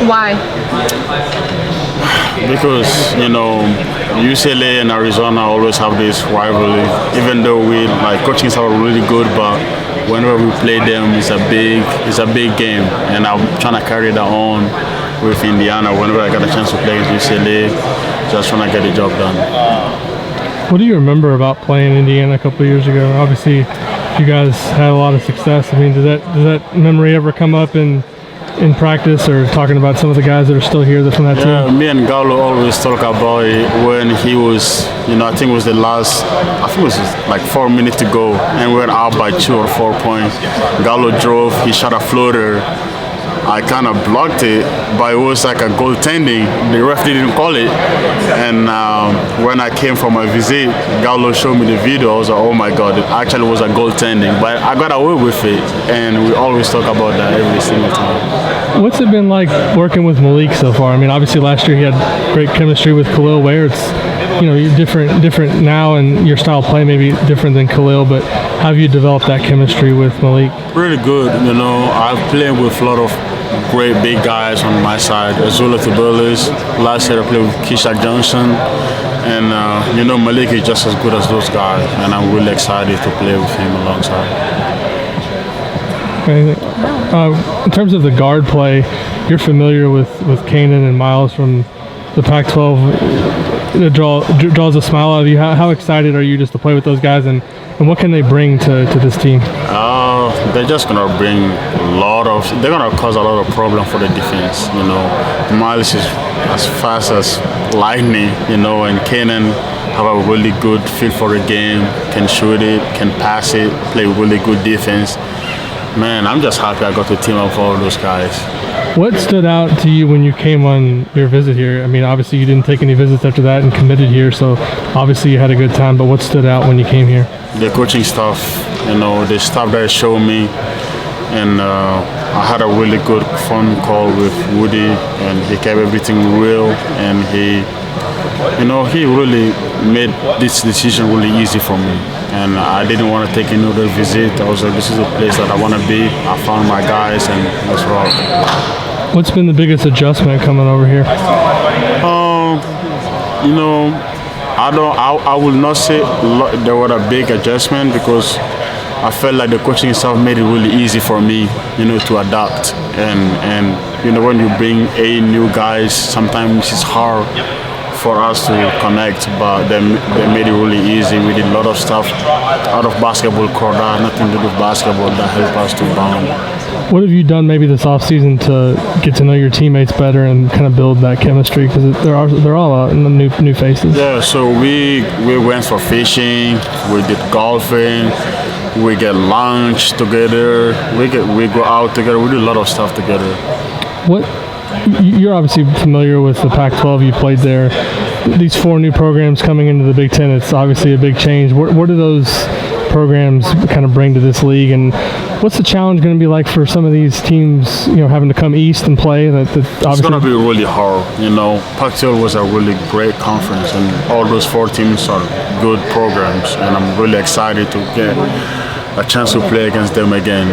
Why? Because UCLA and Arizona always have this rivalry. Even though coaching staff are really good, but whenever we play them, it's a big game, and I'm trying to carry that on with Indiana. Whenever I get a chance to play against UCLA, just trying to get the job done. What do you remember about playing Indiana a couple of years ago? Obviously, you guys had a lot of success. I mean, does that memory ever come up in practice, or talking about some of the guys that are still here from that team? Yeah, me and Gallo always talk about it when he was, I think it was the last, I think it was like 4 minutes to go, and we were out by 2 or 4 points. Gallo drove, he shot a floater. I kind of blocked it, but it was like a goaltending. The ref didn't call it. And when I came for my visit, Gallo showed me the video. I was like, oh my God, it actually was a goaltending. But I got away with it, and we always talk about that every single time. What's it been like working with Malik so far? I mean, obviously last year he had great chemistry with Khalil Ware. It's, you're different now, and your style of play may be different than Khalil, but how have you developed that chemistry with Malik? Really good. I've played with a lot of great big guys on my side. Azula Tubelis. Last year I played with Kishak Johnson. And, Malik is just as good as those guys. And I'm really excited to play with him alongside. In terms of the guard play, you're familiar with Kanan and Miles from the Pac-12. It draws a smile out of you. How excited are you just to play with those guys, and what can they bring to this team? They're just gonna bring they're gonna cause a lot of problem for the defense. Miles is as fast as lightning, and Kanan have a really good feel for the game, can shoot it, can pass it, play really good defense. Man, I'm just happy I got to team up with all those guys. What stood out to you when you came on your visit here? I mean, obviously you didn't take any visits after that and committed here, so obviously you had a good time, but what stood out when you came here? The coaching staff, the staff that showed me, and I had a really good phone call with Woody, and he kept everything real, and he really made this decision really easy for me. And I didn't want to take another visit. I was like, this is a place that I want to be. I found my guys, and let's rock. What's been the biggest adjustment coming over here? I will not say there was a big adjustment, because I felt like the coaching staff made it really easy for me, to adapt. And when you bring 8 new guys, sometimes it's hard for us to connect, but they made it really easy. We did a lot of stuff out of basketball court that had nothing to do with basketball that helped us to bond. What have you done maybe this offseason to get to know your teammates better and kind of build that chemistry? Because they're all new faces. Yeah, so we went for fishing, we did golfing, we get lunch together, we go out together, we do a lot of stuff together. You're obviously familiar with the Pac-12. You played there. These 4 new programs coming into the Big Ten, it's obviously a big change. What do those programs kind of bring to this league, and what's the challenge going to be like for some of these teams, having to come east and play? It's going to be really hard. Pac-12 was a really great conference, and all those 4 teams are good programs, and I'm really excited to get a chance to play against them again.